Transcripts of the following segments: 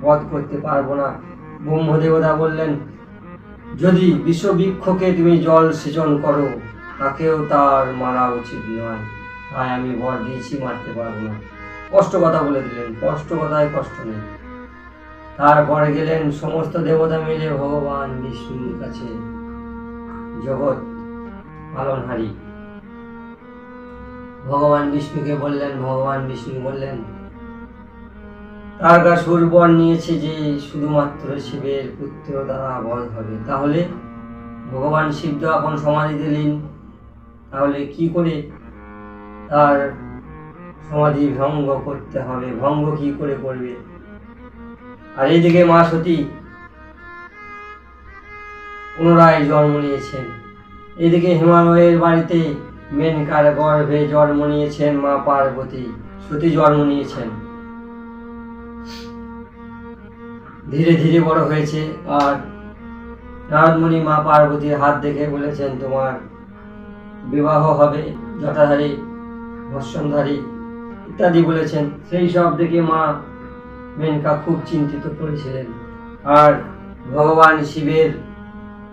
বধ করতে পারবো না। ব্রহ্মদেবতা বললেন, যদি বিষবৃক্ষকে তুমি জল সেচন করো, তাকেও তার মারা উচিত নয়। তাই আমি বর দিয়েছি, মারতে পারবো না। স্পষ্ট কথা বলে দিলেন, স্পষ্ট কথায় কষ্ট নেই। তারপরে গেলেন সমস্ত দেবতা মিলে ভগবান বিষ্ণুর কাছে, জগৎ পালনহারী। ভগবান বিষ্ণু বললেন, তারকাসুর বর নিয়েছে যে শুধুমাত্র শিবের পুত্র দ্বারা বধ হবে। তাহলে ভগবান শিব তো এখন সমাধিতে লীন, তাহলে কি করে তার সমাধি ভঙ্গ করতে হবে? ভঙ্গ কি করে করবে? আর এইদিকে মা সতী পুনরায় জন্ম নিয়েছেন। এদিকে হিমালয়ের বাড়িতে মেনকার গর্ভে জন্ম নিয়েছেন মা পার্বতী। সতী জন্ম নিয়েছেন, ধীরে ধীরে বড় হয়েছে। আর নারদমণি মা পার্বতীর হাত দেখে বলেছেন, তোমার বিবাহ হবে, জটাধারী, ভস্মধারী ইত্যাদি বলেছেন। সেই সব দেখে মা মেনকা খুব চিন্তিত করেছিলেন। আর ভগবান শিবের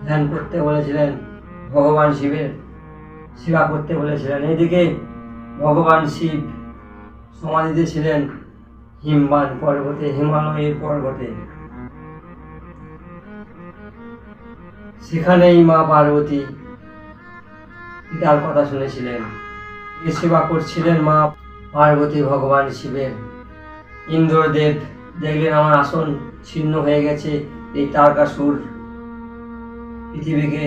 ধ্যান করতে বলেছিলেন, ভগবান শিবের সেবা করতে বলেছিলেন। এদিকে ভগবান শিব সমাধিতে ছিলেন হিমবান পর্বতে, হিমালয়ের পর্বতে। সেখানেই মা পার্বতী পিতার কথা শুনেছিলেন, সেবা করছিলেন মা পার্বতী ভগবান শিবের। ইন্দ্রদেব দেখলেন আমার আসন ছিন্ন হয়ে গেছে, এই তারকাসুর পৃথিবীকে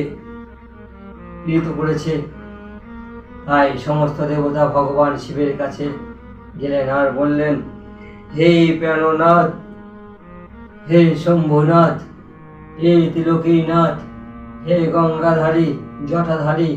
পীড়িত করেছে। তাই সমস্ত দেবতা ভগবান শিবের কাছে গেলেন আর বললেন, হে প্রাণনাথ, হে শম্ভুনাথ, হে তিলকীনাথ, হে গঙ্গাধারী, জটাধারী,